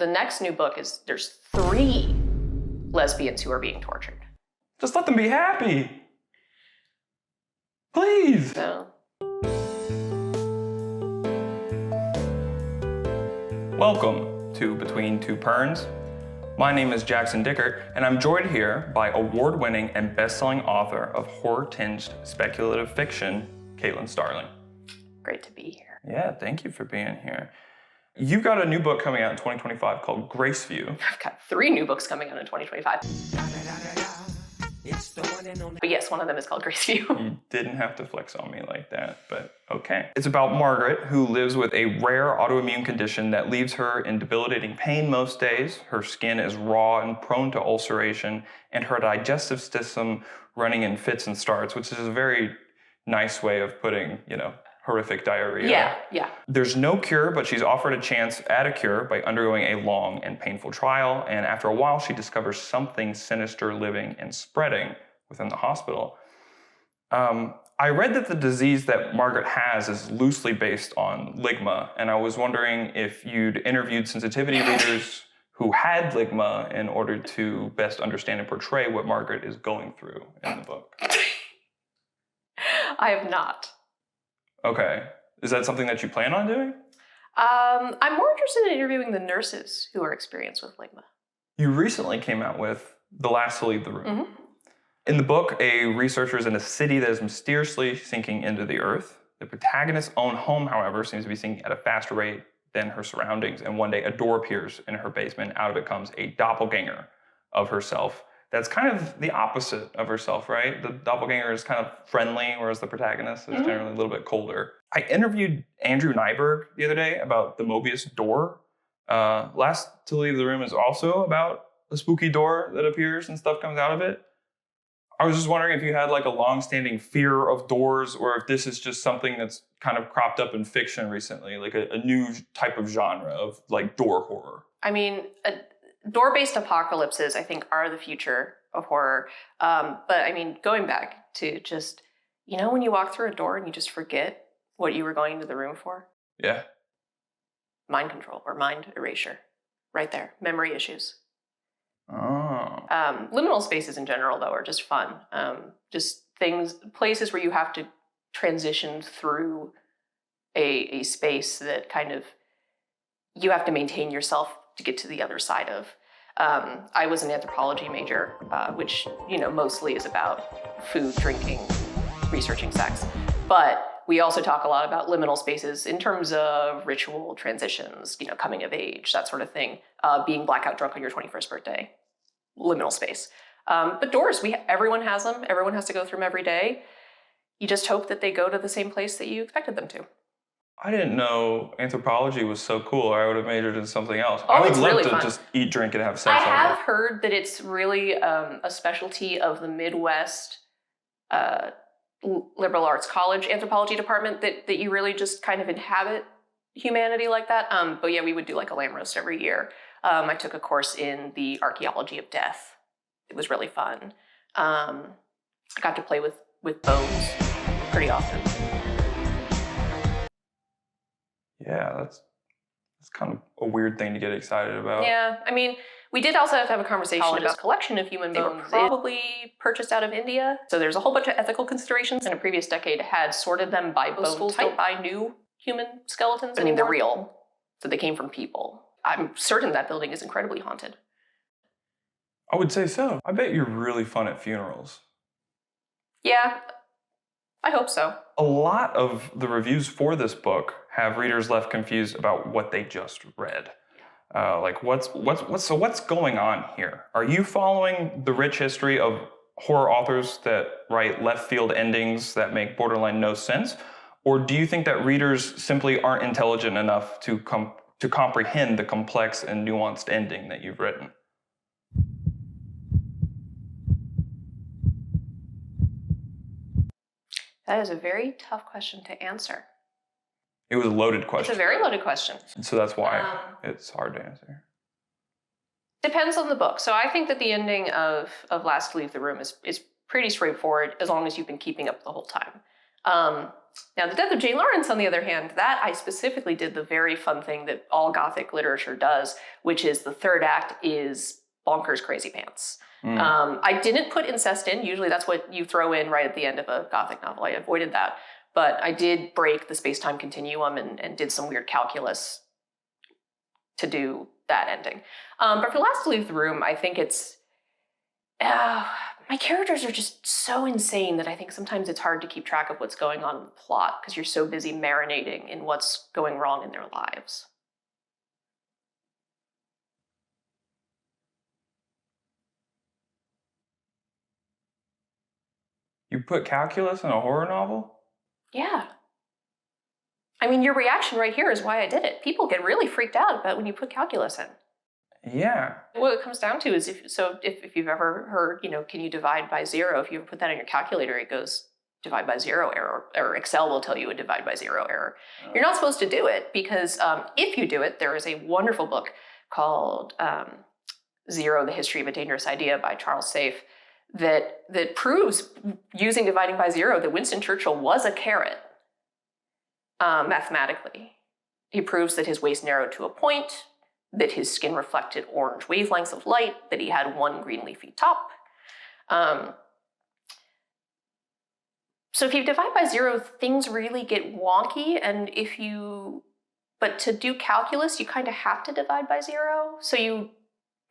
the next new book is there's 3 lesbians who are being tortured. Just let them be happy. Please. So. Welcome to Between Two Perns. My name is Jackson Dickert, and I'm joined here by award-winning and best-selling author of horror-tinged speculative fiction, Caitlin Starling. Great to be here. Yeah, thank you for being here. You've got a new book coming out in 2025 called Graceview. I've got 3 new books coming out in 2025. But yes, one of them is called Graceview. You didn't have to flex on me like that, but okay. It's about Margaret, who lives with a rare autoimmune condition that leaves her in debilitating pain most days. Her skin is raw and prone to ulceration, and her digestive system running in fits and starts, which is a very nice way of putting, horrific diarrhea. Yeah. There's no cure, but she's offered a chance at a cure by undergoing a long and painful trial, and after a while she discovers something sinister living and spreading within the hospital. I read that the disease that Margaret has is loosely based on ligma, and I was wondering if you'd interviewed sensitivity readers who had ligma in order to best understand and portray what Margaret is going through in the book. I have not. Okay. Is that something that you plan on doing? I'm more interested in interviewing the nurses who are experienced with ligma. You recently came out with The Last to Leave the Room. Mm-hmm. In the book, a researcher is in a city that is mysteriously sinking into the earth. The protagonist's own home, however, seems to be sinking at a faster rate than her surroundings, and one day a door appears in her basement. Out of it comes a doppelganger of herself. That's kind of the opposite of herself, right? The doppelganger is kind of friendly, whereas the protagonist is generally a little bit colder. I interviewed Andrew Nyberg the other day about the Mobius door. Last to Leave the Room is also about a spooky door that appears and stuff comes out of it. I was just wondering if you had like a long-standing fear of doors, or if this is just something that's kind of cropped up in fiction recently, like a new type of genre of like door horror. I mean, door-based apocalypses, I think, are the future of horror. But I mean, going back to just, when you walk through a door and you just forget what you were going into the room for? Yeah. Mind control or mind erasure. Right there. Memory issues. Oh. Liminal spaces in general, though, are just fun. Just places where you have to transition through a space that kind of, you have to maintain yourself to get to the other side of. I was an anthropology major, which, mostly is about food, drinking, researching sex. But we also talk a lot about liminal spaces in terms of ritual transitions, coming of age, that sort of thing. Being blackout drunk on your 21st birthday, liminal space. But doors, everyone has them. Everyone has to go through them every day. You just hope that they go to the same place that you expected them to. I didn't know anthropology was so cool. I would have majored in something else. Oh, I would it's love really to fun. just eat, drink, and have sex. I have heard that it's really a specialty of the Midwest liberal arts college anthropology department that you really just kind of inhabit humanity like that. But yeah, we would do like a lamb roast every year. I took a course in the archaeology of death. It was really fun. I got to play with bones pretty often. Yeah, that's kind of a weird thing to get excited about. Yeah, I mean, we did also have to have a conversation about a collection of human bones. They were probably purchased out of India. So there's a whole bunch of ethical considerations. In a previous decade, had sorted them by bone schools type. Don't buy new human skeletons anymore. I mean, they're real. So they came from people. I'm certain that building is incredibly haunted. I would say so. I bet you're really fun at funerals. Yeah, I hope so. A lot of the reviews for this book have readers left confused about what they just read. Like what's going on here? Are you following the rich history of horror authors that write left field endings that make borderline no sense? Or do you think that readers simply aren't intelligent enough to comprehend the complex and nuanced ending that you've written? That is a very tough question to answer. It was a loaded question. It's a very loaded question. So that's why it's hard to answer. Depends on the book. So I think that the ending of Last to Leave the Room is pretty straightforward as long as you've been keeping up the whole time. Now, The Death of Jane Lawrence, on the other hand, that I specifically did the very fun thing that all Gothic literature does, which is the third act is bonkers crazy pants. I didn't put incest in. Usually that's what you throw in right at the end of a Gothic novel. I avoided that. But I did break the space-time continuum and did some weird calculus to do that ending. But for Last to Leave the Room, I think it's... my characters are just so insane that I think sometimes it's hard to keep track of what's going on in the plot because you're so busy marinating in what's going wrong in their lives. You put calculus in a horror novel? Yeah. I mean, your reaction right here is why I did it. People get really freaked out about when you put calculus in. Yeah. What it comes down to is if you've ever heard, can you divide by 0? If you ever put that in your calculator, it goes divide by 0 error, or Excel will tell you a divide by 0 error. Oh. You're not supposed to do it because if you do it, there is a wonderful book called Zero, The History of a Dangerous Idea by Charles Safe that proves, using dividing by 0, that Winston Churchill was a carrot mathematically. He proves that his waist narrowed to a point, that his skin reflected orange wavelengths of light, that he had one green leafy top. So if you divide by 0, things really get wonky, but to do calculus, you kind of have to divide by 0. So you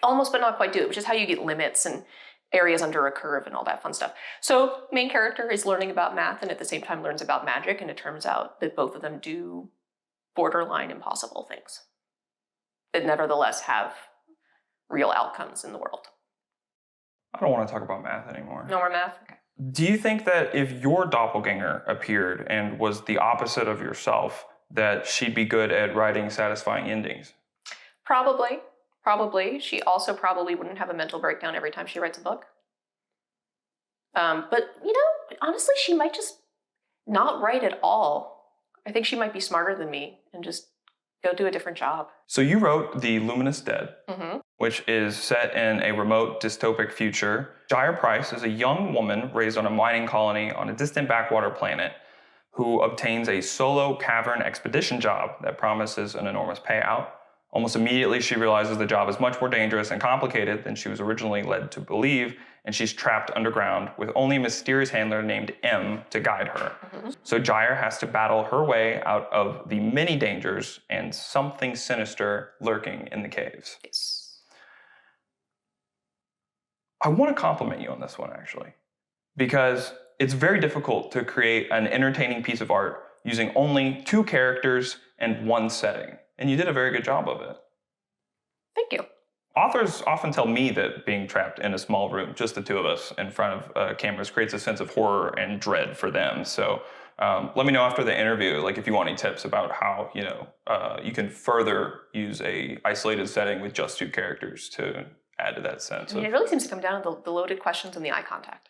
almost but not quite do it, which is how you get limits and areas under a curve and all that fun stuff. So main character is learning about math and at the same time learns about magic, and it turns out that both of them do borderline impossible things that nevertheless have real outcomes in the world. I don't want to talk about math anymore. No more math? Okay. Do you think that if your doppelganger appeared and was the opposite of yourself, that she'd be good at writing satisfying endings? Probably. She also probably wouldn't have a mental breakdown every time she writes a book. But, honestly, she might just not write at all. I think she might be smarter than me and just go do a different job. So you wrote The Luminous Dead, mm-hmm. which is set in a remote dystopic future. Jaya Price is a young woman raised on a mining colony on a distant backwater planet who obtains a solo cavern expedition job that promises an enormous payout. Almost immediately, she realizes the job is much more dangerous and complicated than she was originally led to believe, and she's trapped underground with only a mysterious handler named M to guide her. Mm-hmm. So Jaya has to battle her way out of the many dangers and something sinister lurking in the caves. Yes. I want to compliment you on this one, actually, because it's very difficult to create an entertaining piece of art using only 2 characters and 1 setting. And you did a very good job of it. Thank you. Authors often tell me that being trapped in a small room, just the 2 of us in front of cameras, creates a sense of horror and dread for them. So let me know after the interview, if you want any tips about how you can further use a isolated setting with just 2 characters to add to that sense. It really seems to come down to the loaded questions and the eye contact.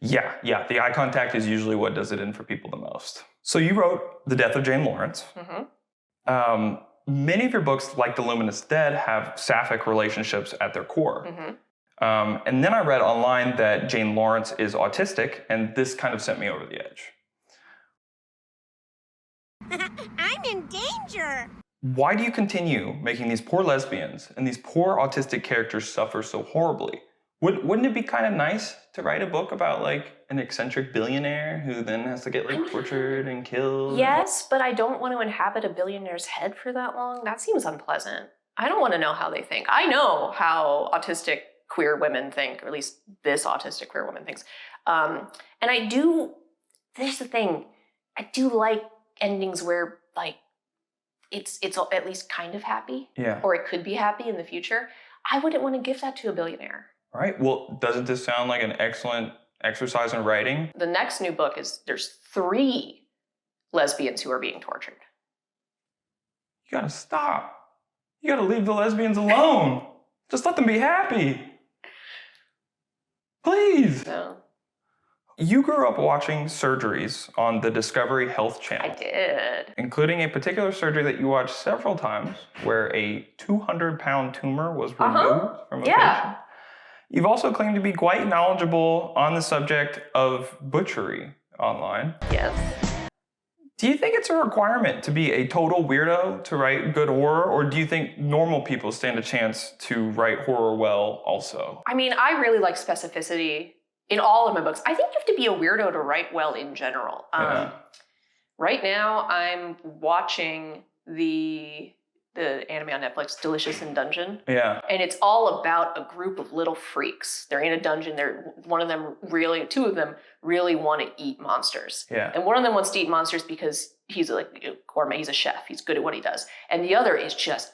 Yeah. The eye contact is usually what does it in for people the most. So you wrote The Death of Jane Lawrence. Mm-hmm. Many of your books, like The Luminous Dead, have sapphic relationships at their core. Mm-hmm. And then I read online that Jane Lawrence is autistic, and this kind of sent me over the edge. I'm in danger! Why do you continue making these poor lesbians and these poor autistic characters suffer so horribly? Wouldn't it be kind of nice to write a book about an eccentric billionaire who then has to get tortured and killed? Yes, but I don't want to inhabit a billionaire's head for that long. That seems unpleasant. I don't want to know how they think. I know how autistic queer women think, or at least this autistic queer woman thinks. And I do, there's the thing, I do like endings where it's at least kind of happy. Yeah. Or it could be happy in the future. I wouldn't want to give that to a billionaire. All right. Well, doesn't this sound like an excellent exercise in writing? The next new book is there's 3 lesbians who are being tortured. You gotta stop. You gotta leave the lesbians alone. Just let them be happy. Please. No. You grew up watching surgeries on the Discovery Health Channel. I did. Including a particular surgery that you watched several times where a 200-pound tumor was removed from a patient. You've also claimed to be quite knowledgeable on the subject of butchery online. Yes. Do you think it's a requirement to be a total weirdo to write good horror, or do you think normal people stand a chance to write horror well also? I mean, I really like specificity in all of my books. I think you have to be a weirdo to write well in general. Yeah. Right now, I'm watching the anime on Netflix, Delicious in Dungeon. Yeah. And it's all about a group of little freaks. They're in a dungeon. Two of them really want to eat monsters. Yeah. And one of them wants to eat monsters because he's like a gourmet, he's a chef, he's good at what he does. And the other is just,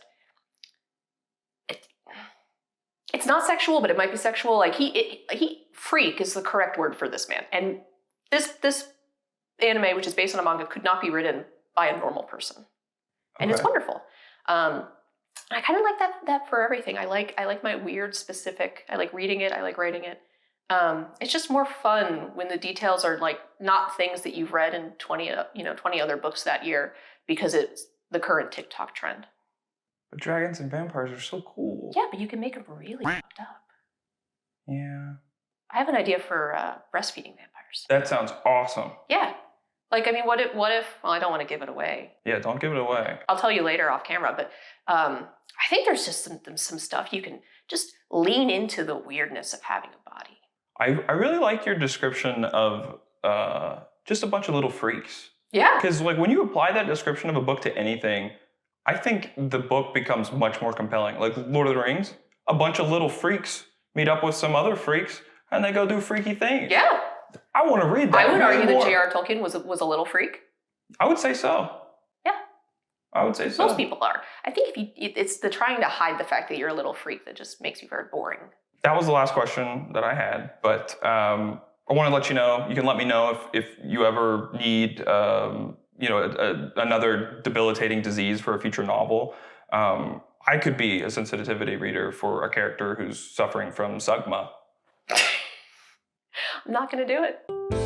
it's not sexual, but it might be sexual. Like freak is the correct word for this man. And this anime, which is based on a manga, could not be written by a normal person. And it's wonderful. I kind of like that for everything. I like my weird specific. I like reading it. I like writing it. It's just more fun when the details are like not things that you've read in 20 other books that year because it's the current TikTok trend. But dragons and vampires are so cool. Yeah, but you can make them really fucked up. Yeah. I have an idea for breastfeeding vampires. That sounds awesome. Yeah. Like, I mean, what if, well, I don't want to give it away. Yeah, don't give it away. I'll tell you later off camera, but I think there's just some stuff you can just lean into the weirdness of having a body. I really like your description of just a bunch of little freaks. Yeah. Because like when you apply that description of a book to anything, I think the book becomes much more compelling. Like Lord of the Rings, a bunch of little freaks meet up with some other freaks and they go do freaky things. Yeah. I want to read that. I would argue that J.R. Tolkien was a little freak. I would say so. Yeah. I would say so. Most people are. I think it's the trying to hide the fact that you're a little freak that just makes you very boring. That was the last question that I had, but I want to let you know, you can let me know if you ever need another debilitating disease for a future novel. I could be a sensitivity reader for a character who's suffering from SUGMA. I'm not going to do it.